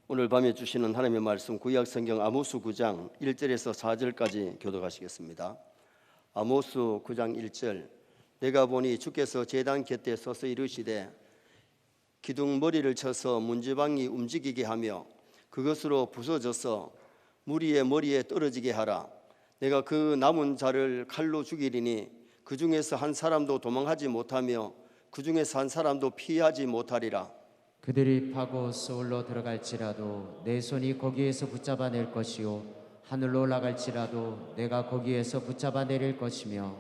오늘 밤에 주시는 하나님의 말씀 구약 성경 아모스 9장 1절에서 4절까지 교독하시겠습니다. 아모스 9장 1절. 내가 보니 주께서 제단 곁에 서서 이르시되 기둥머리를 쳐서 문지방이 움직이게 하며 그것으로 부서져서 무리의 머리에 떨어지게 하라. 내가 그 남은 자를 칼로 죽이리니 그 중에서 한 사람도 도망하지 못하며 그 중에서 한 사람도 피하지 못하리라. 그들이 파고 소울로 들어갈지라도 내 손이 거기에서 붙잡아낼 것이요 하늘로 올라갈지라도 내가 거기에서 붙잡아내릴 것이며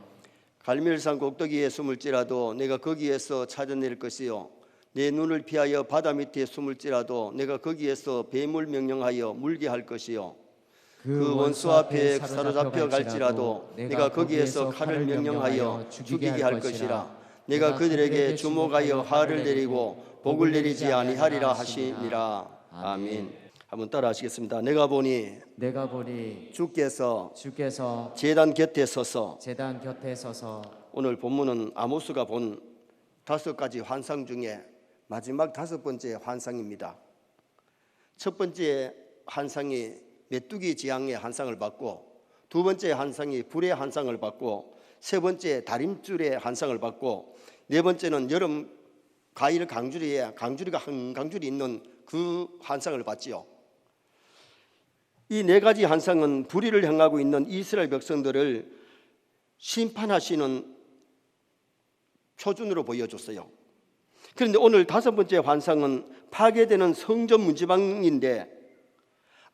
갈멜산 꼭대기에 숨을지라도 내가 거기에서 찾아낼 것이요 내 눈을 피하여 바다 밑에 숨을지라도 내가 거기에서 뱀을 명령하여 물게 할 것이요 그 원수 앞에 사로잡혀 갈지라도 내가 거기에서 칼을 명령하여 죽이게 할 것이라. 내가 그들에게 주목하여 화를 내리고 복을 내리지 아니하리라 하시니라. 아멘. 한번 따라 하시겠습니다. 내가 보니 주께서 제단 곁에 서서 오늘 본문은 아모스가 본 5가지 환상 중에 마지막 5번째 환상입니다. 첫 번째 환상이 메뚜기 지향의 환상을 받고, 두 번째 환상이 불의 환상을 받고, 세 번째 다림줄의 환상을 받고, 네 번째는 여름 과일 강주리가 한 강줄이 있는 그 환상을 받지요. 이 4가지 환상은 불의를 행하고 있는 이스라엘 백성들을 심판하시는 표준으로 보여줬어요. 그런데 오늘 5번째 환상은 파괴되는 성전 문지방인데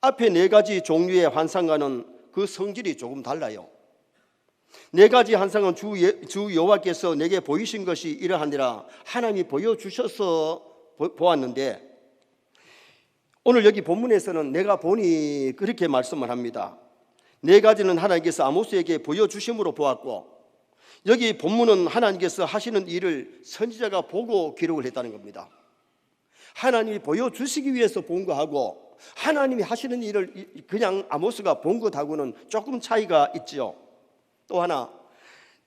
앞에 4가지 종류의 환상과는 그 성질이 조금 달라요. 4가지 환상은 주 여호와께서 내게 보이신 것이 이러하니라 하나님이 보여주셔서 보았는데, 오늘 여기 본문에서는 내가 보니 그렇게 말씀을 합니다. 4가지는 하나님께서 아모스에게 보여주심으로 보았고, 여기 본문은 하나님께서 하시는 일을 선지자가 보고 기록을 했다는 겁니다. 하나님이 보여주시기 위해서 본 거하고 하나님이 하시는 일을 그냥 아모스가 본 것하고는 조금 차이가 있죠. 또 하나,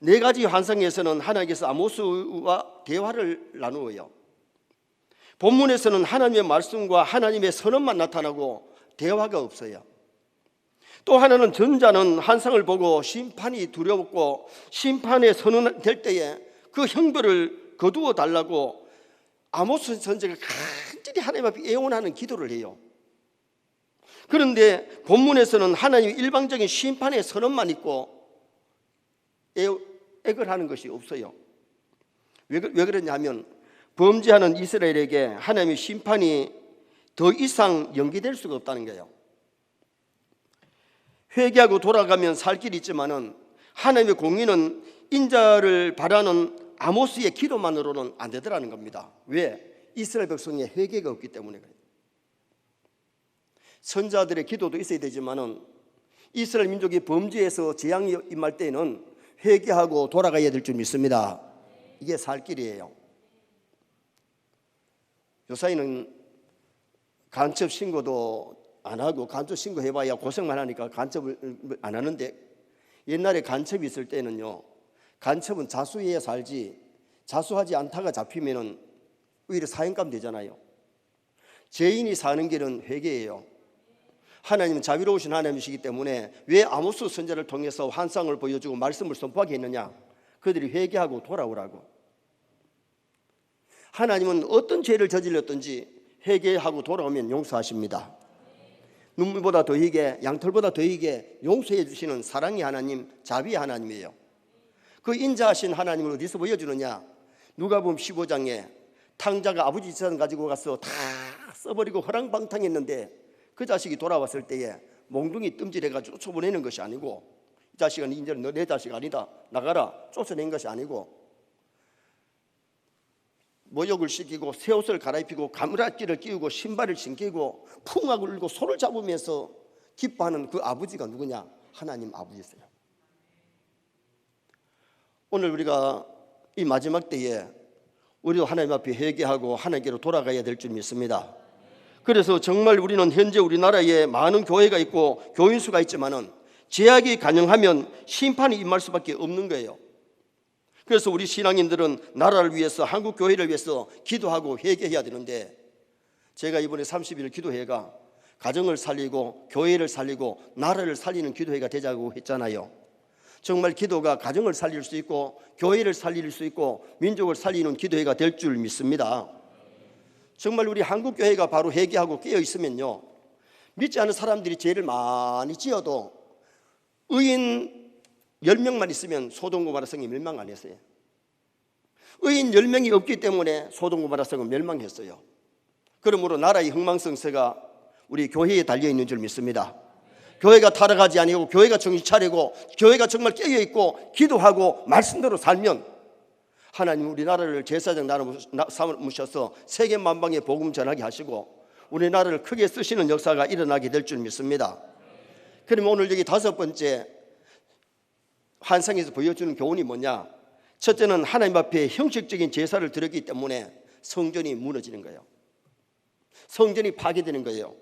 4가지 환상에서는 하나님께서 아모스와 대화를 나누어요. 본문에서는 하나님의 말씀과 하나님의 선언만 나타나고 대화가 없어요. 또 하나는 전자는 환상을 보고 심판이 두려웠고 심판에 선언될 때에 그 형벌을 거두어 달라고 아모스 선지자가 간절히 하나님 앞에 애원하는 기도를 해요. 그런데 본문에서는 하나님의 일방적인 심판의 선언만 있고 애걸 하는 것이 없어요. 왜 그러냐면 범죄하는 이스라엘에게 하나님의 심판이 더 이상 연기될 수가 없다는 거예요. 회개하고 돌아가면 살 길이 있지만은 하나님의 공의는 인자를 바라는 아모스의 기도만으로는 안 되더라는 겁니다. 왜? 이스라엘 백성의 회개가 없기 때문에 그래요. 선자들의 기도도 있어야 되지만은 이스라엘 민족이 범죄에서 재앙이 임할 때는 회개하고 돌아가야 될 줄 믿습니다. 이게 살 길이에요. 요사이는 간첩 신고도 안 하고, 간첩 신고해봐야 고생만 하니까 간첩을 안 하는데, 옛날에 간첩이 있을 때는요, 간첩은 자수해야 살지 자수하지 않다가 잡히면은 오히려 사형감 되잖아요. 죄인이 사는 길은 회개예요. 하나님은 자비로우신 하나님이시기 때문에 왜 아모스 선지자를 통해서 환상을 보여주고 말씀을 선포하게 했느냐? 그들이 회개하고 돌아오라고. 하나님은 어떤 죄를 저질렀든지 회개하고 돌아오면 용서하십니다. 눈물보다 더히게, 양털보다 더히게 용서해 주시는 사랑의 하나님, 자비의 하나님이에요. 그 인자하신 하나님을 어디서 보여주느냐? 누가복음 15장에 탕자가 아버지 재산 가지고 가서 다 써버리고 허랑방탕했는데 그 자식이 돌아왔을 때에 몽둥이 뜸질해가지고 쫓아보내는 것이 아니고, 이 자식은 이제 너 내 자식 아니다, 나가라, 쫓아낸 것이 아니고 모욕을 시키고 새 옷을 갈아입히고 가무라기를 끼우고 신발을 신기고 풍악을 울고 손을 잡으면서 기뻐하는 그 아버지가 누구냐? 하나님 아버지였어요. 오늘 우리가 이 마지막 때에 우리도 하나님 앞에 회개하고 하나님께로 돌아가야 될 줄 믿습니다. 그래서 정말 우리는 현재 우리나라에 많은 교회가 있고 교인 수가 있지만은 제약이 가능하면 심판이 임할 수밖에 없는 거예요. 그래서 우리 신앙인들은 나라를 위해서, 한국 교회를 위해서 기도하고 회개해야 되는데 제가 이번에 30일 기도회가 가정을 살리고 교회를 살리고 나라를 살리는 기도회가 되자고 했잖아요. 정말 기도가 가정을 살릴 수 있고 교회를 살릴 수 있고 민족을 살리는 기도회가 될 줄 믿습니다. 정말 우리 한국교회가 바로 회개하고 깨어 있으면요, 믿지 않은 사람들이 죄를 많이 지어도 의인 10명만 있으면 소돔 고모라 성이 멸망 안 했어요. 의인 10명이 없기 때문에 소돔 고모라 성은 멸망했어요. 그러므로 나라의 흥망성쇠가 우리 교회에 달려있는 줄 믿습니다. 교회가 타락하지 아니고 교회가 정신 차리고 교회가 정말 깨어있고 기도하고 말씀대로 살면 하나님 우리나라를 제사장 나라 삼으셔서 세계 만방에 복음 전하게 하시고 우리나라를 크게 쓰시는 역사가 일어나게 될 줄 믿습니다. 그러면 오늘 여기 5번째 환상에서 보여주는 교훈이 뭐냐? 첫째는 하나님 앞에 형식적인 제사를 드렸기 때문에 성전이 무너지는 거예요. 성전이 파괴되는 거예요.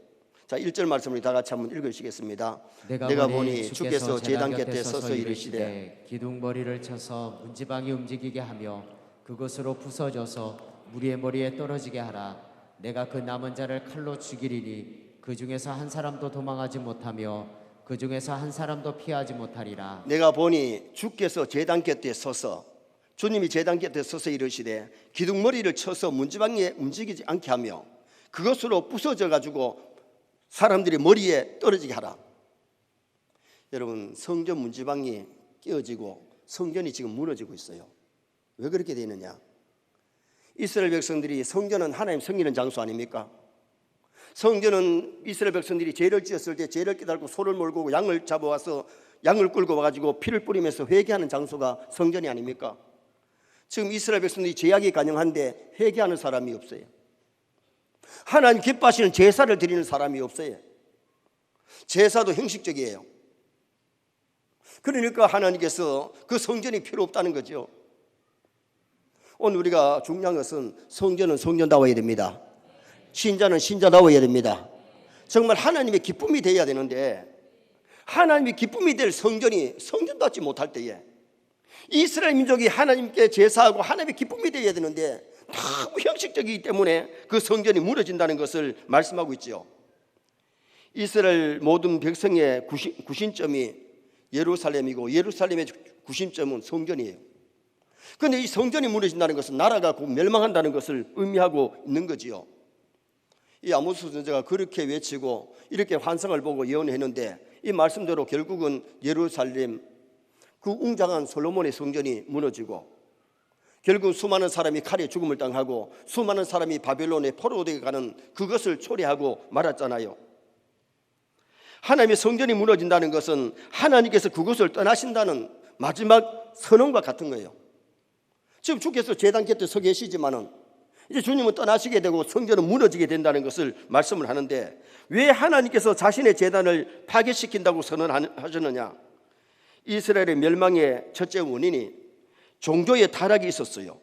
자, 1절 말씀을 다 같이 한번 읽으시겠습니다. 내가 보니 주께서 제단 곁에 서서 이르시되 기둥머리를 쳐서 문지방이 움직이게 하며 그것으로 부서져서 무리의 머리에 떨어지게 하라. 내가 그 남은 자를 칼로 죽이리니 그 중에서 한 사람도 도망하지 못하며 그 중에서 한 사람도 피하지 못하리라. 내가 보니 주께서 제단 곁에 서서, 주님이 제단 곁에 서서 이르시되 기둥머리를 쳐서 문지방에 움직이지 않게 하며 그것으로 부서져 가지고 사람들이 머리에 떨어지게 하라. 여러분, 성전 문지방이 깨어지고 성전이 지금 무너지고 있어요. 왜 그렇게 되느냐? 이스라엘 백성들이, 성전은 하나님 섬기는 장소 아닙니까? 성전은 이스라엘 백성들이 죄를 지었을 때 죄를 깨달고 소를 몰고 양을 잡아와서 양을 끌고 와가지고 피를 뿌리면서 회개하는 장소가 성전이 아닙니까? 지금 이스라엘 백성들이 죄악이 가능한데 회개하는 사람이 없어요. 하나님 기뻐하시는 제사를 드리는 사람이 없어요. 제사도 형식적이에요. 그러니까 하나님께서 그 성전이 필요 없다는 거죠. 오늘 우리가 중요한 것은 성전은 성전다워야 됩니다. 신자는 신자다워야 됩니다. 정말 하나님의 기쁨이 되어야 되는데 하나님의 기쁨이 될 성전이 성전답지 못할 때에 이스라엘 민족이 하나님께 제사하고 하나님의 기쁨이 되어야 되는데 너무 형식적이기 때문에 그 성전이 무너진다는 것을 말씀하고 있죠. 이스라엘 모든 백성의 구심점이 예루살렘이고 예루살렘의 구심점은 성전이에요. 그런데 이 성전이 무너진다는 것은 나라가 곧 멸망한다는 것을 의미하고 있는 거지요. 이 아모스 선지자가 그렇게 외치고 이렇게 환상을 보고 예언했는데 이 말씀대로 결국은 예루살렘 그 웅장한 솔로몬의 성전이 무너지고 결국 수많은 사람이 칼에 죽음을 당하고 수많은 사람이 바벨론의 포로되게 가는 그것을 초래하고 말았잖아요. 하나님의 성전이 무너진다는 것은 하나님께서 그것을 떠나신다는 마지막 선언과 같은 거예요. 지금 주께서 제단 곁에 서 계시지만은 이제 주님은 떠나시게 되고 성전은 무너지게 된다는 것을 말씀을 하는데 왜 하나님께서 자신의 제단을 파괴시킨다고 선언하셨느냐? 이스라엘의 멸망의 첫째 원인이 종교의 타락이 있었어요.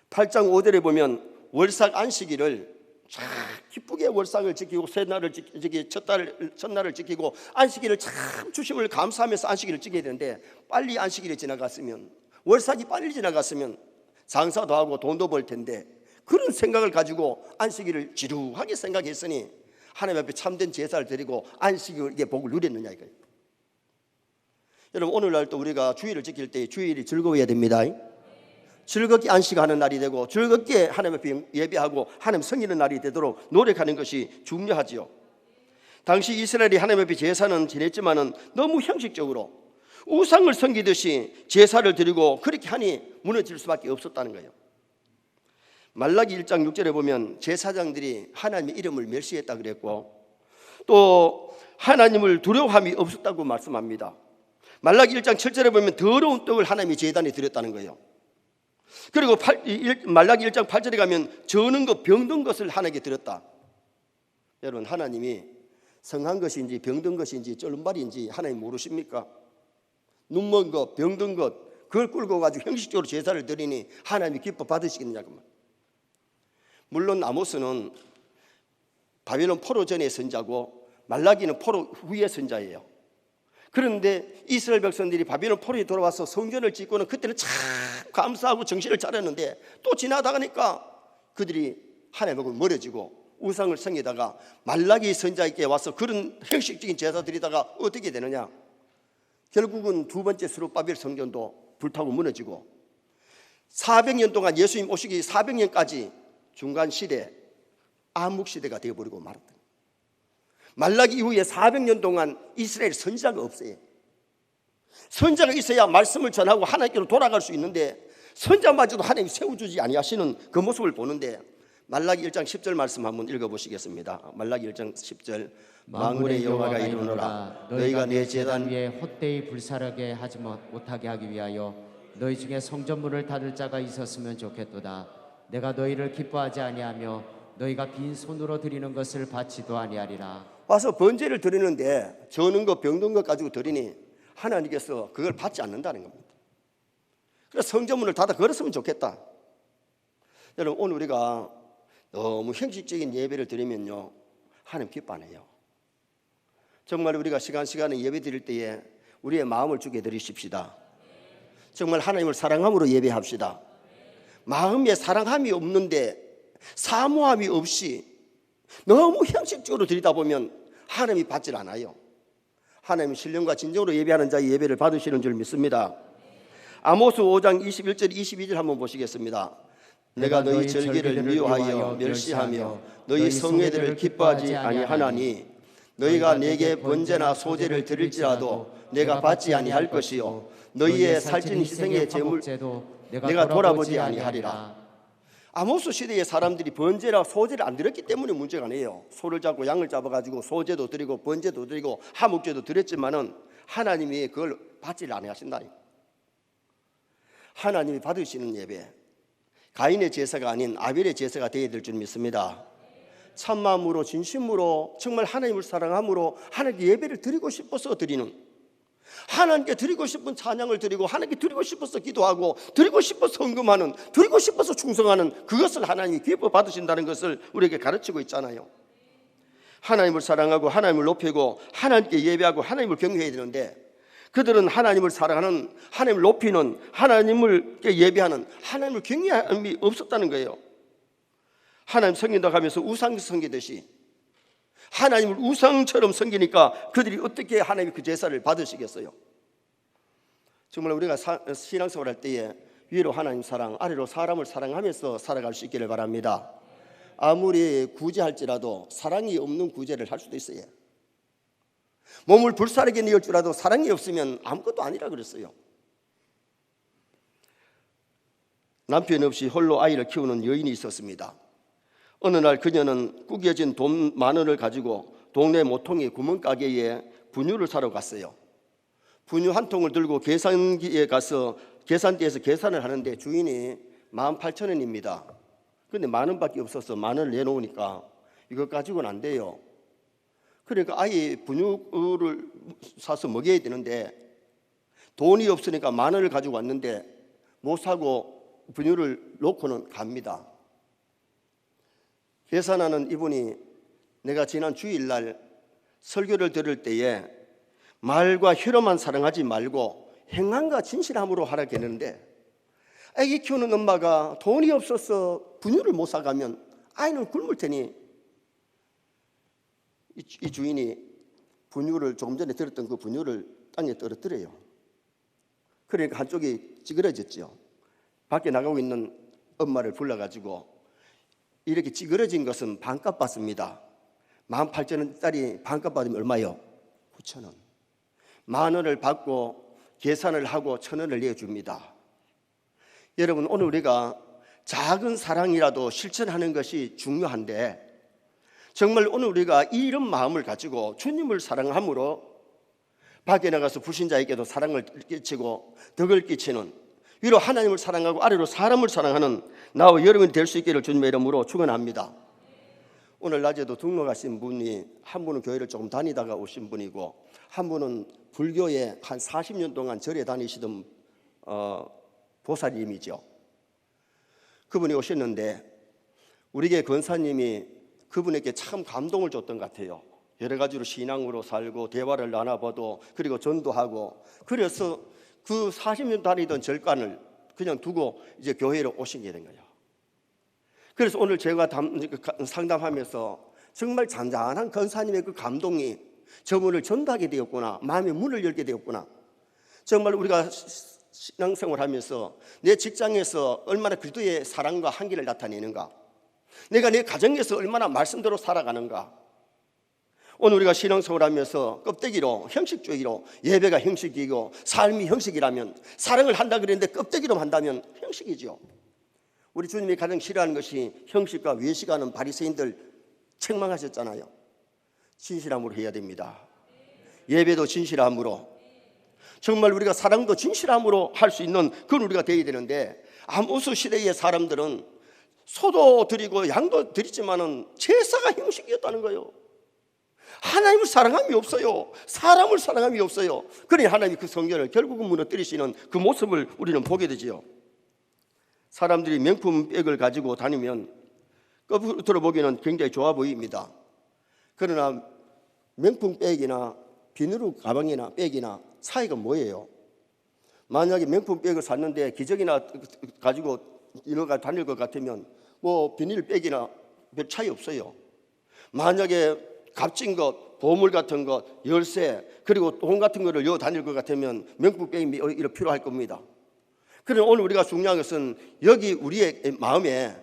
8장 5절에 보면 월삭 안식일을 참 기쁘게 월삭을 지키고 새날을 지키고 첫날을 지키고 안식일을 참 주심을 감사하면서 안식일을 지켜야 되는데 빨리 안식일이 지나갔으면 월삭이 빨리 지나갔으면 장사도 하고 돈도 벌 텐데 그런 생각을 가지고 안식일을 지루하게 생각했으니 하나님 앞에 참된 제사를 드리고 안식일의 복을 누렸느냐 이거예요. 여러분 오늘날 또 우리가 주일을 지킬 때 주일이 즐거워야 됩니다. 즐겁게 안식하는 날이 되고 즐겁게 하나님 앞에 예배하고 하나님 섬기는 날이 되도록 노력하는 것이 중요하지요. 당시 이스라엘이 하나님 앞에 제사는 지냈지만은 너무 형식적으로 우상을 섬기듯이 제사를 드리고 그렇게 하니 무너질 수밖에 없었다는 거예요. 말라기 1장 6절에 보면 제사장들이 하나님의 이름을 멸시했다 그랬고 또 하나님을 두려워함이 없었다고 말씀합니다. 말라기 1장 7절에 보면 더러운 떡을 하나님이 제단에 드렸다는 거예요. 그리고 말라기 1장 8절에 가면 저는 것 병든 것을 하나님께 드렸다. 여러분 하나님이 성한 것인지 병든 것인지 쫄른발인지 하나님 모르십니까? 눈먼 것 병든 것 그걸 끌고 가지고 형식적으로 제사를 드리니 하나님이 기뻐 받으시겠느냐 그 말. 물론 아모스는 바벨론 포로 전의 선자고 말라기는 포로 후의 선자예요. 그런데 이스라엘 백성들이 바벨론 포로에 돌아와서 성전을 짓고는 그때는 참 감사하고 정신을 차렸는데 또 지나다가니까 그들이 하나님하고 멀어지고 우상을 섬기다가 말라기 선자에게 와서 그런 형식적인 제사 드리다가 어떻게 되느냐? 결국은 두 번째 스룹바벨 성전도 불타고 무너지고 400년 동안 예수님 오시기 400년까지 중간 시대 암흑 시대가 되어버리고 말았다. 말라기 이후에 400년 동안 이스라엘 선지자가 없어요. 선자가 있어야 말씀을 전하고 하나님께로 돌아갈 수 있는데 선자마저도 하나님이 세워주지 아니하시는 그 모습을 보는데 말라기 1장 10절 말씀 한번 읽어보시겠습니다. 말라기 1장 10절 만군의 여호와가 이르노라 너희가 내 제단 위에 헛되이 불사르게 하지 못하게 하기 위하여 너희 중에 성전문을 닫을 자가 있었으면 좋겠도다. 내가 너희를 기뻐하지 아니하며 너희가 빈 손으로 드리는 것을 받지도 아니하리라. 와서 번제를 드리는데 저는 것 병든 것 가지고 드리니 하나님께서 그걸 받지 않는다는 겁니다. 그래서 성전문을 닫아 걸었으면 좋겠다. 여러분 오늘 우리가 너무 형식적인 예배를 드리면요 하나님 기뻐 안 해요. 정말 우리가 시간에 예배 드릴 때에 우리의 마음을 주게 드리십시다. 정말 하나님을 사랑함으로 예배합시다. 마음에 사랑함이 없는데 사모함이 없이 너무 형식적으로 드리다 보면 하나님이 받질 않아요. 하나님은 신령과 진정으로 예배하는 자의 예배를 받으시는 줄 믿습니다. 아모스 5장 21절 22절 한번 보시겠습니다. 내가 너희 절기를 미워하여 멸시하며 너희 성회들을 기뻐하지 아니하나니 너희가 내게 번제나 소제를 드릴지라도 내가 받지 아니할 것이요 너희의 살찐 희생의 제물 내가 돌아보지 아니하리라. 아모스 시대의 사람들이 번제나 소제를 안 드렸기 때문에 문제가 아니에요. 소를 잡고 양을 잡아가지고 소제도 드리고 번제도 드리고 하목제도 드렸지만은 하나님이 그걸 받지를 아니하신다. 하나님이 받으시는 예배, 가인의 제사가 아닌 아벨의 제사가 되어야 될 줄 믿습니다. 참마음으로 진심으로 정말 하나님을 사랑함으로 하나님께 예배를 드리고 싶어서 드리는, 하나님께 드리고 싶은 찬양을 드리고 하나님께 드리고 싶어서 기도하고 드리고 싶어서 헌금하는, 드리고 싶어서 충성하는 그것을 하나님이 기뻐 받으신다는 것을 우리에게 가르치고 있잖아요. 하나님을 사랑하고 하나님을 높이고 하나님께 예배하고 하나님을 경외해야 되는데 그들은 하나님을 사랑하는, 하나님을 높이는, 하나님을 예배하는, 하나님을 경외함이 없었다는 거예요. 하나님 섬긴다고 하면서 우상 섬기듯이 하나님을 우상처럼 섬기니까 그들이 어떻게 하나님이 그 제사를 받으시겠어요? 정말 우리가 신앙생활 할 때에 위로 하나님 사랑, 아래로 사람을 사랑하면서 살아갈 수 있기를 바랍니다. 아무리 구제할지라도 사랑이 없는 구제를 할 수도 있어요. 몸을 불사르게 내을 줄 알아도 사랑이 없으면 아무것도 아니라 그랬어요. 남편 없이 홀로 아이를 키우는 여인이 있었습니다. 어느 날 그녀는 구겨진 돈 10,000원을 가지고 동네 모퉁이 구멍가게에 분유를 사러 갔어요. 분유 한 통을 들고 계산기에 가서 계산대에서 계산을 하는데 주인이 18,000원입니다. 그런데 10,000원밖에 없어서 10,000원을 내놓으니까 이거 가지고는 안 돼요. 그러니까 아이 분유를 사서 먹여야 되는데 돈이 없으니까 10,000원을 가지고 왔는데 못 사고 분유를 놓고는 갑니다. 계산하는 이분이 내가 지난 주일날 설교를 들을 때에 말과 혀로만 사랑하지 말고 행함과 진실함으로 하라 했는데 아기 키우는 엄마가 돈이 없어서 분유를 못 사가면 아이는 굶을 테니 이 주인이 분유를 조금 전에 들었던 그 분유를 땅에 떨어뜨려요. 그러니까 한쪽이 찌그러졌죠. 밖에 나가고 있는 엄마를 불러가지고 이렇게 찌그러진 것은 반값 받습니다. 18,000원짜리 반값 받으면 얼마요? 9,000원. 10,000원을 받고 계산을 하고 1,000원을 내줍니다. 여러분 오늘 우리가 작은 사랑이라도 실천하는 것이 중요한데 정말 오늘 우리가 이런 마음을 가지고 주님을 사랑함으로 밖에 나가서 불신자에게도 사랑을 끼치고 덕을 끼치는 위로 하나님을 사랑하고 아래로 사람을 사랑하는 나와 여러분이 될 수 있기를 주님의 이름으로 축원합니다. 오늘 낮에도 등록하신 분이 한 분은 교회를 조금 다니다가 오신 분이고 한 분은 불교에 한 40년 동안 절에 다니시던 보살님이죠. 그분이 오셨는데 우리 교회 권사님이 그분에게 참 감동을 줬던 것 같아요. 여러 가지로 신앙으로 살고 대화를 나눠봐도 그리고 전도하고 그래서 그 40년 다니던 절간을 그냥 두고 이제 교회로 오시게 된 거예요. 그래서 오늘 제가 상담하면서 정말 잔잔한 권사님의 그 감동이 저분을 전도하게 되었구나, 마음의 문을 열게 되었구나. 정말 우리가 신앙생활하면서 내 직장에서 얼마나 그리스도의 사랑과 한기를 나타내는가, 내가 내 가정에서 얼마나 말씀대로 살아가는가. 오늘 우리가 신앙생활하면서 껍데기로, 형식주의로, 예배가 형식이고 삶이 형식이라면, 사랑을 한다 그랬는데 껍데기로 한다면 형식이죠. 우리 주님이 가장 싫어하는 것이 형식과 외식하는 바리새인들 책망하셨잖아요. 진실함으로 해야 됩니다. 예배도 진실함으로, 정말 우리가 사랑도 진실함으로 할 수 있는 그런 우리가 되어야 되는데, 아모스 시대의 사람들은 소도 드리고 양도 드리지만은 제사가 형식이었다는 거예요. 하나님을 사랑함이 없어요. 사람을 사랑함이 없어요. 그러니 하나님이 그 성전을 결국은 무너뜨리시는 그 모습을 우리는 보게 되지요. 사람들이 명품백을 가지고 다니면 겉으로 보기에는 굉장히 좋아 보입니다. 그러나 명품백이나 비누 가방이나 백이나 차이가 뭐예요? 만약에 명품백을 샀는데 기저귀나 가지고 이러가 다닐 것 같으면 뭐 비닐백이나 별 차이 없어요. 만약에 값진 것, 보물 같은 것, 열쇠, 그리고 돈 같은 거를 여 다닐 것 같으면 명품백이 필요할 겁니다. 그러나 오늘 우리가 중요한 것은 여기 우리의 마음에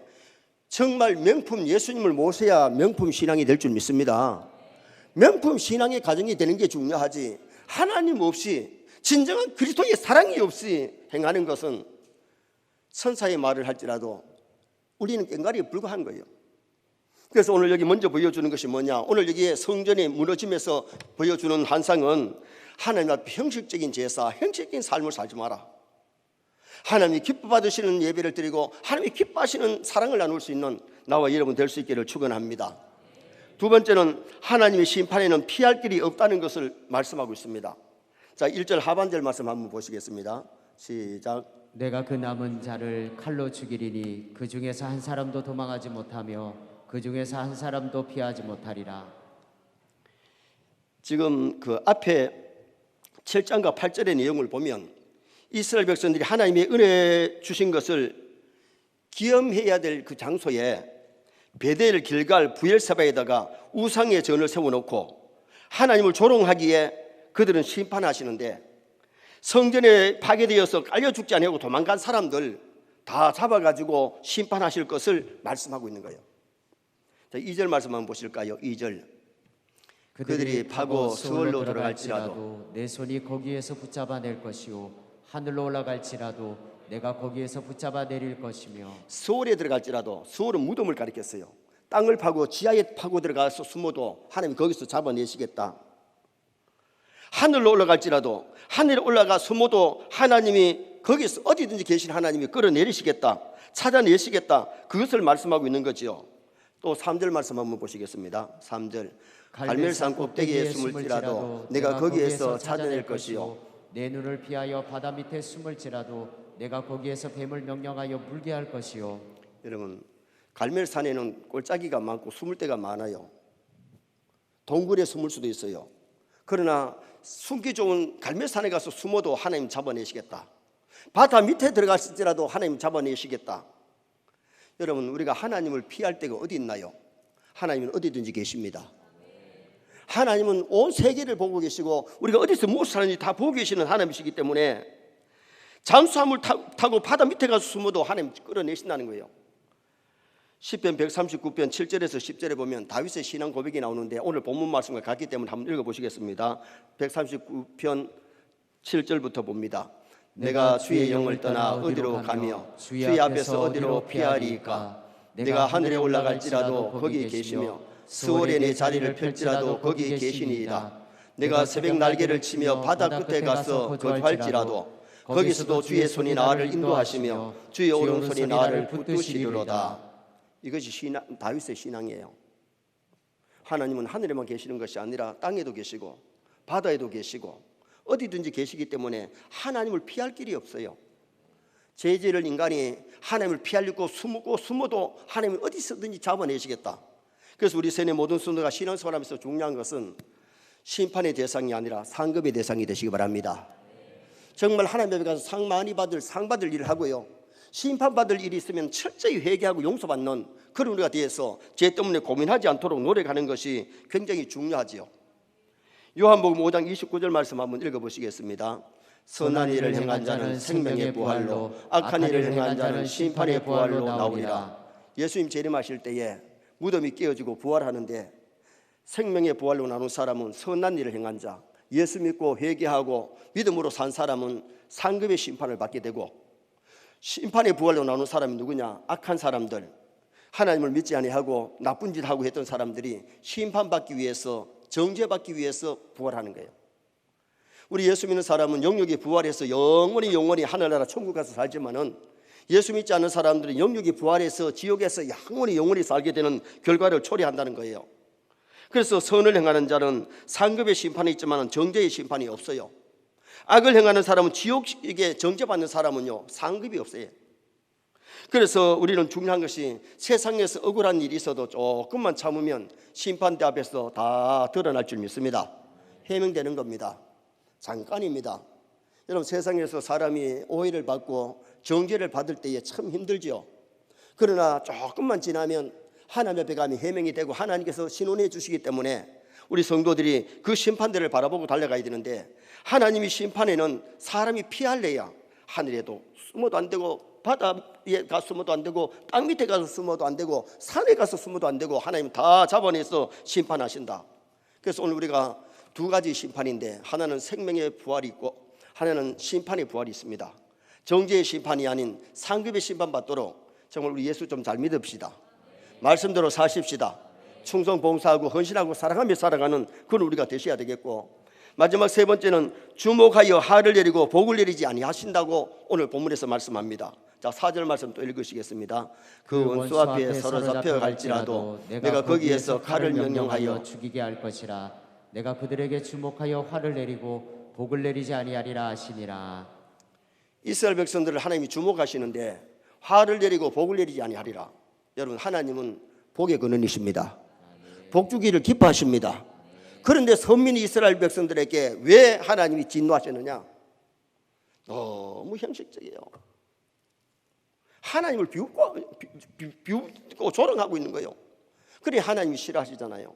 정말 명품 예수님을 모셔야 명품 신앙이 될 줄 믿습니다. 명품 신앙의 가정이 되는 게 중요하지, 하나님 없이 진정한 그리스도의 사랑이 없이 행하는 것은 천사의 말을 할지라도 우리는 꽹과리에 불과한 거예요. 그래서 오늘 여기 먼저 보여주는 것이 뭐냐, 오늘 여기에 성전이 무너지면서 보여주는 환상은 하나님 앞에 형식적인 제사, 형식적인 삶을 살지 마라. 하나님이 기뻐 받으시는 예배를 드리고 하나님이 기뻐하시는 사랑을 나눌 수 있는 나와 여러분 될 수 있기를 축원합니다. 두 번째는 하나님의 심판에는 피할 길이 없다는 것을 말씀하고 있습니다. 자, 1절 하반절 말씀 한번 보시겠습니다. 시작. 내가 그 남은 자를 칼로 죽이리니 그 중에서 한 사람도 도망하지 못하며 그 중에서 한 사람도 피하지 못하리라. 지금 그 앞에 7장과 8절의 내용을 보면 이스라엘 백성들이 하나님의 은혜 주신 것을 기염해야 될 그 장소에 베델, 길갈, 부엘세바에다가 우상의 전을 세워놓고 하나님을 조롱하기에 그들은 심판하시는데, 성전에 파괴되어서 깔려 죽지 아니하고 도망간 사람들 다 잡아가지고 심판하실 것을 말씀하고 있는 거예요. 자, 2절 말씀 한번 보실까요? 2절. 그들이 파고 수월로 들어갈지라도 내 손이 거기에서 붙잡아낼 것이요 하늘로 올라갈지라도 내가 거기에서 붙잡아 내릴 것이며. 수월에 들어갈지라도, 수월은 무덤을 가리켰어요. 땅을 파고 지하에 파고 들어가서 숨어도 하나님 거기서 잡아내시겠다. 하늘로 올라갈지라도, 하늘에 올라가 숨어도 하나님이 거기서 어디든지 계신 하나님이 끌어내리시겠다, 찾아내시겠다, 그것을 말씀하고 있는 거지요. 또 3절 말씀 한번 보시겠습니다. 3절. 갈멜산 꼭대기에 숨을지라도 내가 거기에서 찾아낼 것이요 내 눈을 피하여 바다 밑에 숨을지라도 내가 거기에서 뱀을 명령하여 물게 할 것이요. 여러분, 갈멜산에는 골짜기가 많고 숨을 데가 많아요. 동굴에 숨을 수도 있어요. 그러나 숨기 좋은 갈멜산에 가서 숨어도 하나님 잡아내시겠다. 바다 밑에 들어갔을지라도 하나님 잡아내시겠다. 여러분, 우리가 하나님을 피할 데가 어디 있나요? 하나님은 어디든지 계십니다. 하나님은 온 세계를 보고 계시고 우리가 어디서 무엇을 하는지 다 보고 계시는 하나님이시기 때문에 잠수함을 타고 바다 밑에 가서 숨어도 하나님 끌어내신다는 거예요. 시편 139편 7절에서 10절에 보면 다윗의 신앙 고백이 나오는데 오늘 본문 말씀과 같기 때문에 한번 읽어보시겠습니다. 139편 7절부터 봅니다. 내가 주의 영을 떠나 어디로 가며 주의 앞에서 어디로 피하리이까. 내가 하늘에 올라갈지라도 거기 계시며 스월에 내 자리를 펼지라도 거기 계시니이다. 내가 새벽 날개를 치며 바다 끝에 가서 거주할지라도 거기서도 주의 손이 나를 인도하시며 주의 오른손이 나를 붙드시리로다. 이것이 다윗의 신앙이에요. 하나님은 하늘에만 계시는 것이 아니라 땅에도 계시고 바다에도 계시고 어디든지 계시기 때문에 하나님을 피할 길이 없어요. 죄지을 인간이 하나님을 피하려고 숨어도 하나님은 어디서든지 잡아내시겠다. 그래서 우리 세뇌 모든 성도가 신앙생활하면서 중요한 것은 심판의 대상이 아니라 상급의 대상이 되시기 바랍니다. 정말 하나님 앞에 가서 상 받을 일을 하고요, 심판받을 일이 있으면 철저히 회개하고 용서받는 그런 우리가 대해서 죄 때문에 고민하지 않도록 노력하는 것이 굉장히 중요하지요. 요한복음 5장 29절 말씀 한번 읽어보시겠습니다. 선한 일을 행한 자는 생명의 부활로, 악한 일을 행한 자는 심판의 부활로 나오리라. 예수님 재림하실 때에 무덤이 깨어지고 부활하는데 생명의 부활로 나눈 사람은 선한 일을 행한 자, 예수 믿고 회개하고 믿음으로 산 사람은 상급의 심판을 받게 되고, 심판의 부활로 나눈 사람이 누구냐? 악한 사람들, 하나님을 믿지 아니하고 나쁜 짓 하고 했던 사람들이 심판받기 위해서, 정죄받기 위해서 부활하는 거예요. 우리 예수 믿는 사람은 영육이 부활해서 영원히 하늘나라 천국 가서 살지만은, 예수 믿지 않는 사람들은 영육이 부활해서 지옥에서 영원히 살게 되는 결과를 초래한다는 거예요. 그래서 선을 행하는 자는 상급의 심판이 있지만 정죄의 심판이 없어요. 악을 행하는 사람은 지옥에 정죄받는 사람은요, 상급이 없어요. 그래서 우리는 중요한 것이 세상에서 억울한 일이 있어도 조금만 참으면 심판대 앞에서 다 드러날 줄 믿습니다. 해명되는 겁니다. 잠깐입니다. 여러분, 세상에서 사람이 오해를 받고 정죄를 받을 때에 참 힘들죠. 그러나 조금만 지나면 하나님 앞에 가면 해명이 되고 하나님께서 신원해 주시기 때문에 우리 성도들이 그 심판대를 바라보고 달려가야 되는데, 하나님이 심판에는 사람이 피할래야 하늘에도 숨어도 안 되고 바다에 가서 숨어도 안 되고 땅 밑에 가서 숨어도 안 되고 산에 가서 숨어도 안 되고 하나님 다 잡아내서 심판하신다. 그래서 오늘 우리가 두 가지 심판인데, 하나는 생명의 부활이 있고 하나는 심판의 부활이 있습니다. 정죄의 심판이 아닌 상급의 심판 받도록 정말 우리 예수 좀 잘 믿읍시다. 말씀대로 사십시다. 충성 봉사하고 헌신하고 사랑하며 살아가는 그런 우리가 되셔야 되겠고, 마지막 세 번째는 주목하여 화를 내리고 복을 내리지 아니하신다고 오늘 본문에서 말씀합니다. 자, 4절 말씀 또 읽으시겠습니다. 그 원수 앞에 사로잡혀 갈지라도 내가 거기에서 칼을 명령하여 죽이게 할 것이라. 내가 그들에게 주목하여 화를 내리고 복을 내리지 아니하리라 하시니라. 이스라엘 백성들을 하나님이 주목하시는데 화를 내리고 복을 내리지 아니하리라. 여러분, 하나님은 복의 근원이십니다. 복 주기를 기뻐하십니다. 그런데 선민 이스라엘 백성들에게 왜 하나님이 진노하셨느냐? 너무 형식적이에요. 하나님을 비웃고 조롱하고 있는 거예요. 그래 하나님이 싫어하시잖아요.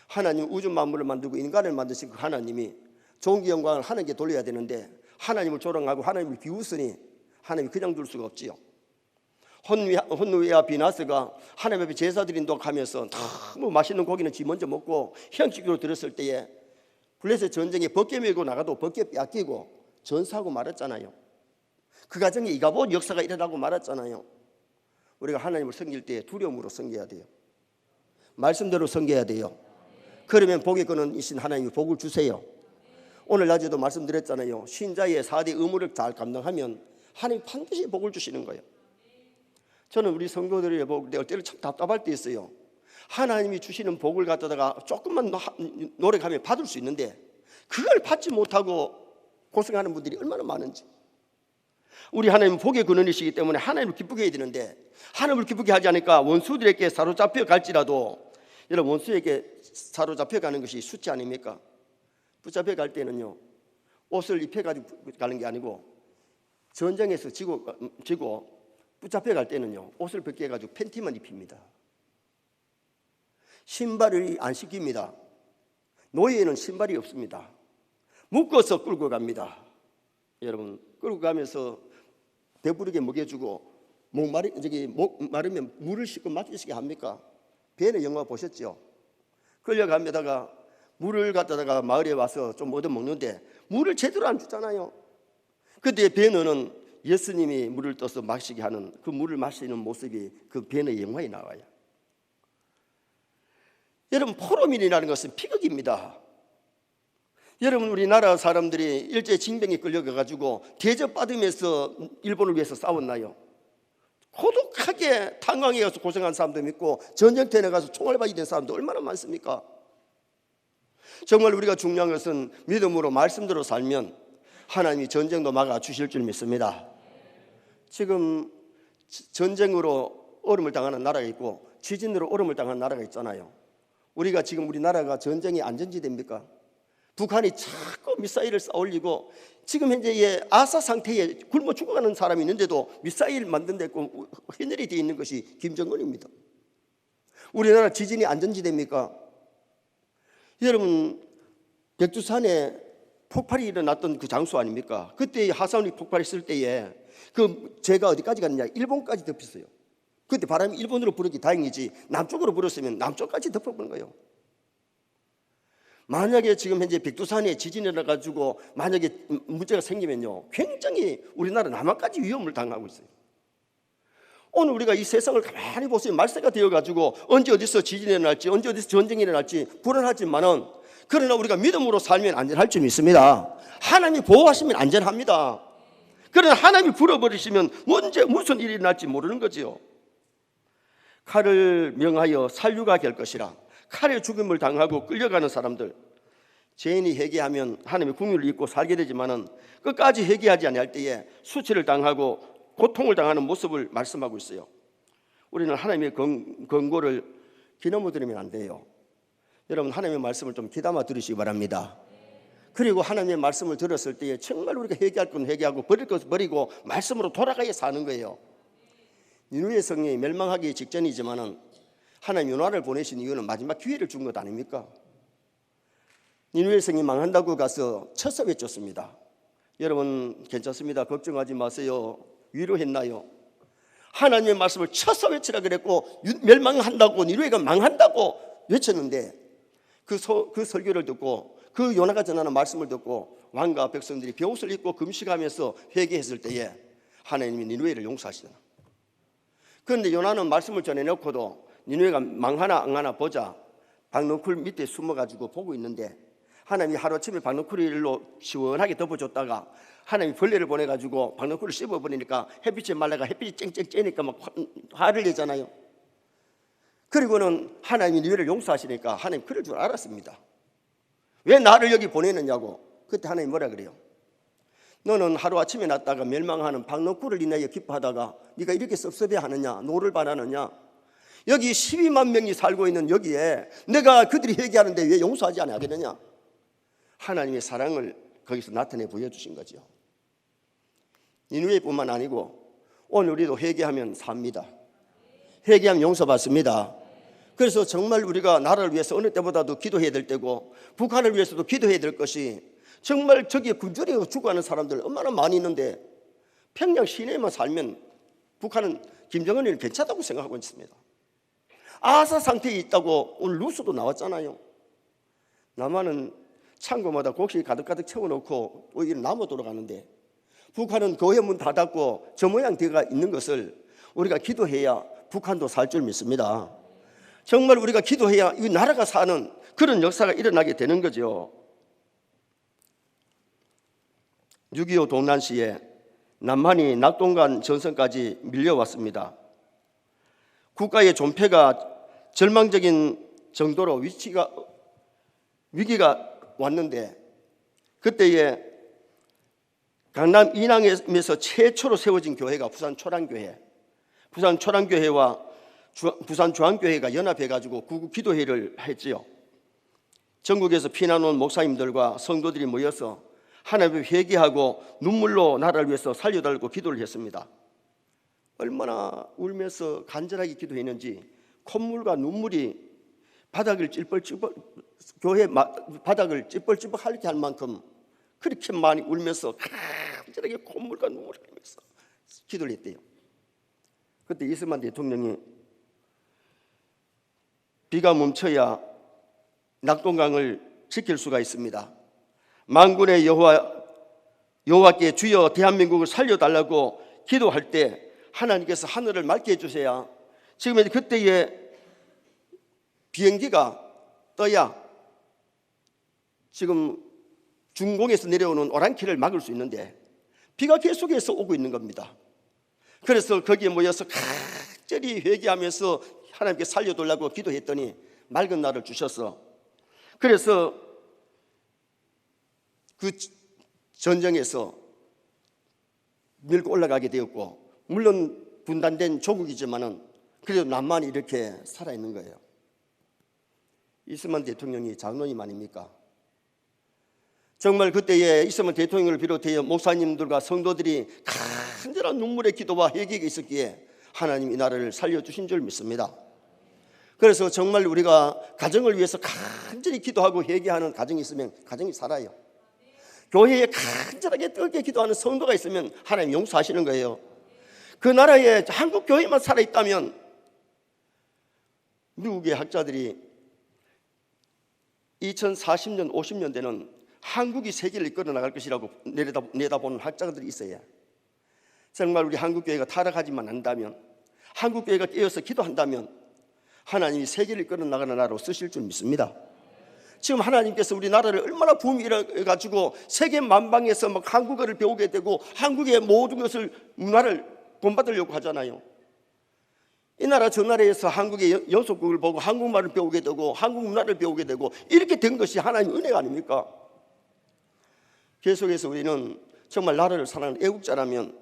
하나님 우주 만물을 만들고 인간을 만드신 그 하나님이 존귀 영광을 하나님께 돌려야 되는데 하나님을 조롱하고 하나님을 비웃으니 하나님이 그냥 둘 수가 없지요. 혼누이와 비나스가 하나님 앞에 제사 드린다고 하면서 너무 맛있는 고기는 지 먼저 먹고 형식으로 들었을 때에 블레셋 전쟁에 벗게 밀고 나가도 벗게 뺏기고 전사하고 말았잖아요. 그 가정에 이가봇 역사가 일어나고 말았잖아요. 우리가 하나님을 섬길 때 두려움으로 섬겨야 돼요. 말씀대로 섬겨야 돼요. 그러면 복의 근원이신 하나님이 복을 주세요. 오늘 낮에도 말씀드렸잖아요. 신자의 4대 의무를 잘 감당하면 하나님 반드시 복을 주시는 거예요. 저는 우리 성도들이 때로 참 답답할 때 있어요. 하나님이 주시는 복을 갖다가 조금만 노력하면 받을 수 있는데 그걸 받지 못하고 고생하는 분들이 얼마나 많은지. 우리 하나님은 복의 근원이시기 때문에 하나님을 기쁘게 해야 되는데 하나님을 기쁘게 하지 않으니까 원수들에게 사로잡혀 갈지라도, 여러분 원수에게 사로잡혀 가는 것이 수치 아닙니까? 붙잡혀 갈 때는요, 옷을 입혀가지고 가는 게 아니고 전쟁에서 지고 붙잡혀 갈 때는요, 옷을 벗게 해가지고 팬티만 입힙니다. 신발을 안 시킵니다. 노예에는 신발이 없습니다. 묶어서 끌고 갑니다. 여러분, 끌고 가면서 배부르게 먹여주고 목 마르면 물을 씻고 맡기시게 합니까? 벤의 영화 보셨죠? 끌려가면다가 물을 갖다가 마을에 와서 좀 얻어 먹는데 물을 제대로 안 주잖아요. 그때 벤은 예수님이 물을 떠서 마시게 하는 그 물을 마시는 모습이 그 벤의 영화에 나와요. 여러분, 포로민이라는 것은 비극입니다. 여러분, 우리나라 사람들이 일제 징병에 끌려가가지고 대접받으면서 일본을 위해서 싸웠나요? 고독하게 탄광에 가서 고생한 사람도 있고 전쟁터에 가서 총알 받이 된 사람도 얼마나 많습니까? 정말 우리가 중요한 것은 믿음으로 말씀대로 살면 하나님이 전쟁도 막아주실 줄 믿습니다. 지금 전쟁으로 어려움을 당하는 나라가 있고 지진으로 어려움을 당하는 나라가 있잖아요. 우리가 지금 우리나라가 전쟁의 안전지대입니까? 북한이 자꾸 미사일을 쌓아 올리고 지금 현재 아사 상태에 굶어 죽어가는 사람이 있는데도 미사일 만든 데 헌혈이 되어 있는 것이 김정은입니다. 우리나라 지진이 안전지대입니까? 여러분, 백두산에 폭발이 일어났던 그 장소 아닙니까? 그때 하산이 폭발했을 때에 제가 어디까지 갔느냐? 일본까지 덮였어요. 그때 바람이 일본으로 불었기 다행이지 남쪽으로 불었으면 남쪽까지 덮어버린 거예요. 만약에 지금 현재 백두산에 지진이 일어나가지고 만약에 문제가 생기면요, 굉장히 우리나라 남한까지 위험을 당하고 있어요. 오늘 우리가 이 세상을 가만히 보세요. 말세가 되어가지고 언제 어디서 지진이 일어날지, 언제 어디서 전쟁이 일어날지 불안하지만은, 그러나 우리가 믿음으로 살면 안전할 줄 믿습니다. 하나님이 보호하시면 안전합니다. 그러나 하나님이 불어버리시면 언제 무슨 일이 일어날지 모르는 거지요. 칼을 명하여 살류가 될 것이라. 칼에 죽임을 당하고 끌려가는 사람들, 죄인이 회개하면 하나님의 긍휼을 잊고 살게 되지만은 끝까지 회개하지 아니할 때에 수치를 당하고 고통을 당하는 모습을 말씀하고 있어요. 우리는 하나님의 권고를 귀넘어 들으면 안 돼요. 여러분, 하나님의 말씀을 좀 귀담아 들으시기 바랍니다. 그리고 하나님의 말씀을 들었을 때에 정말 우리가 회개할 건 회개하고 버릴 것은 버리고 말씀으로 돌아가야 사는 거예요. 니느웨 성이 멸망하기 직전이지만은 하나님 요나를 보내신 이유는 마지막 기회를 준 것 아닙니까? 니느웨 성이 망한다고 가서 쳐서 외쳤습니다. 여러분, 괜찮습니다. 걱정하지 마세요. 위로했나요? 하나님의 말씀을 쳐서 외치라 그랬고 멸망한다고, 니느웨가 망한다고 외쳤는데 그 설교를 듣고 그 요나가 전하는 말씀을 듣고 왕과 백성들이 베옷을 입고 금식하면서 회개했을 때에 하나님이 니느웨를 용서하시잖아. 그런데 요나는 말씀을 전해놓고도 니느웨가 망하나 안 하나 보자 박넝쿨 밑에 숨어가지고 보고 있는데, 하나님이 하루아침에 박넝쿨로 시원하게 덮어줬다가 하나님이 벌레를 보내가지고 박넝쿨을 씹어버리니까 햇빛에 말라가 햇빛이 쨍쨍 쬐니까 막 화를 내잖아요. 그리고는 하나님이 니느웨를 용서하시니까 하나님 그럴 줄 알았습니다. 왜 나를 여기 보내느냐고. 그때 하나님 뭐라 그래요? 너는 하루아침에 났다가 멸망하는 박넝쿨을 인하여 기뻐하다가 네가 이렇게 섭섭해하느냐, 노를 바라느냐. 여기 12만 명이 살고 있는 여기에 내가 그들이 회개하는데 왜 용서하지 않겠느냐. 하나님의 사랑을 거기서 나타내 보여주신 거죠. 니느웨뿐만 아니고 오늘 우리도 회개하면 삽니다. 회개하면 용서받습니다. 그래서 정말 우리가 나라를 위해서 어느 때보다도 기도해야 될 때고, 북한을 위해서도 기도해야 될 것이, 정말 저기에 굶주려 죽어가는 사람들 얼마나 많이 있는데 평양 시내에만 살면 북한은 김정은이 괜찮다고 생각하고 있습니다. 아사 상태에 있다고 오늘 뉴스도 나왔잖아요. 남한은 창고마다 곡식 가득가득 채워놓고 오히려 남아 돌아가는데, 북한은 교회 문 닫았고 저 모양 되어 있는 것을 우리가 기도해야 북한도 살 줄 믿습니다. 정말 우리가 기도해야 이 나라가 사는 그런 역사가 일어나게 되는 거죠. 6.25 동란 시에 남한이 낙동강 전선까지 밀려왔습니다. 국가의 존폐가 절망적인 정도로 위기가 왔는데, 그때에 강남 이남에서 최초로 세워진 교회가 부산 초랑교회, 부산 초랑교회와 부산 중앙교회가 연합해가지고 구국 기도회를 했지요. 전국에서 피난 온 목사님들과 성도들이 모여서 하나님을 회개하고 눈물로 나라를 위해서 살려달라고 기도를 했습니다. 얼마나 울면서 간절하게 기도했는지 콧물과 눈물이 바닥을 찔뻘찔뻘, 교회 바닥을 찔뻘찔뻘하게 할 만큼 그렇게 많이 울면서 간절하게 콧물과 눈물을 흘리면서 기도를 했대요. 그때 이승만 대통령이 비가 멈춰야 낙동강을 지킬 수가 있습니다. 만군의 여호와께 주여 대한민국을 살려달라고 기도할 때 하나님께서 하늘을 맑게 해주셔야 지금 그때의 비행기가 떠야 지금 중공에서 내려오는 오랑캐를 막을 수 있는데 비가 계속해서 오고 있는 겁니다. 그래서 거기에 모여서 간절히 회개하면서 하나님께 살려달라고 기도했더니 맑은 날을 주셔서, 그래서 그 전쟁에서 밀고 올라가게 되었고, 물론 분단된 조국이지만은 그래도 남한이 이렇게 살아있는 거예요. 이승만 대통령이 장로님 아닙니까? 정말 그때에 있으면 대통령을 비롯해 목사님들과 성도들이 간절한 눈물의 기도와 회개가 있었기에 하나님 이 나라를 살려주신 줄 믿습니다. 그래서 정말 우리가 가정을 위해서 간절히 기도하고 회개하는 가정이 있으면 가정이 살아요. 교회에 간절하게 뜨겁게 기도하는 성도가 있으면 하나님 용서하시는 거예요. 그 나라에 한국 교회만 살아있다면 미국의 학자들이 2040년 50년대는 한국이 세계를 이끌어 나갈 것이라고 내다보는 학자들이 있어요. 정말 우리 한국교회가 타락하지만 않다면, 한국교회가 깨어서 기도한다면 하나님이 세계를 이끌어 나가는 나라로 쓰실 줄 믿습니다. 지금 하나님께서 우리 나라를 얼마나 붐이라가지고 세계 만방에서 막 한국어를 배우게 되고 한국의 모든 것을 문화를 본받으려고 하잖아요. 이 나라 저 나라에서 한국의 연속극을 보고 한국말을 배우게 되고 한국 문화를 배우게 되고 이렇게 된 것이 하나님의 은혜가 아닙니까? 계속해서 우리는 정말 나라를 사랑하는 애국자라면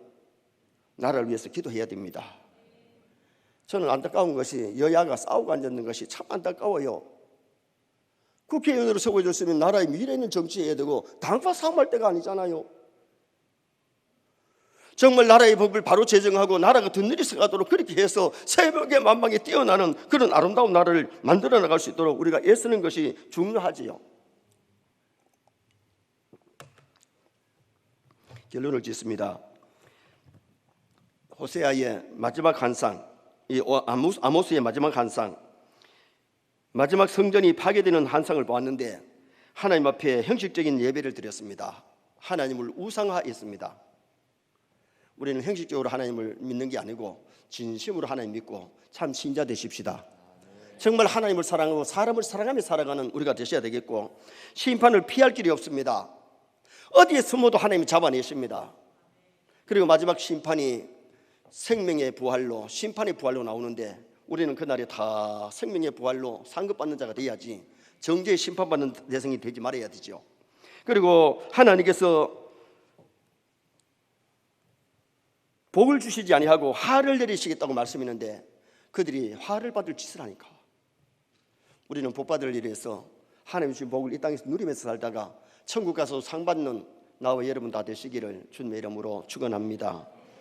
나라를 위해서 기도해야 됩니다. 저는 안타까운 것이 여야가 싸우고 앉는 것이 참 안타까워요. 국회의원으로 세워졌으면 나라의 미래 있는 정치해야 되고 당파 싸움할 때가 아니잖아요. 정말 나라의 법을 바로 제정하고 나라가 든든히 가도록 그렇게 해서 새벽에 만방에 뛰어나는 그런 아름다운 나라를 만들어 나갈 수 있도록 우리가 애쓰는 것이 중요하지요. 결론을 짓습니다. 호세아의 마지막 환상, 이 아모스의 마지막 환상, 마지막 성전이 파괴되는 환상을 보았는데 하나님 앞에 형식적인 예배를 드렸습니다. 하나님을 우상화했습니다. 우리는 형식적으로 하나님을 믿는 게 아니고 진심으로 하나님 믿고 참 신자 되십시다. 정말 하나님을 사랑하고 사람을 사랑하며 살아가는 우리가 되셔야 되겠고, 심판을 피할 길이 없습니다. 어디에 숨어도 하나님이 잡아내십니다. 그리고 마지막 심판이 생명의 부활로, 심판의 부활로 나오는데 우리는 그날에 다 생명의 부활로 상급받는 자가 돼야지 정죄의 심판받는 대상이 되지 말아야 되죠. 그리고 하나님께서 복을 주시지 아니하고 화를 내리시겠다고 말씀했는데 그들이 화를 받을 짓을 하니까 우리는 복 받을 일에 서 하나님이 주신 복을 이 땅에서 누리면서 살다가 천국 가서 상 받는 나와 여러분 다 되시기를 주님의 이름으로 축원합니다.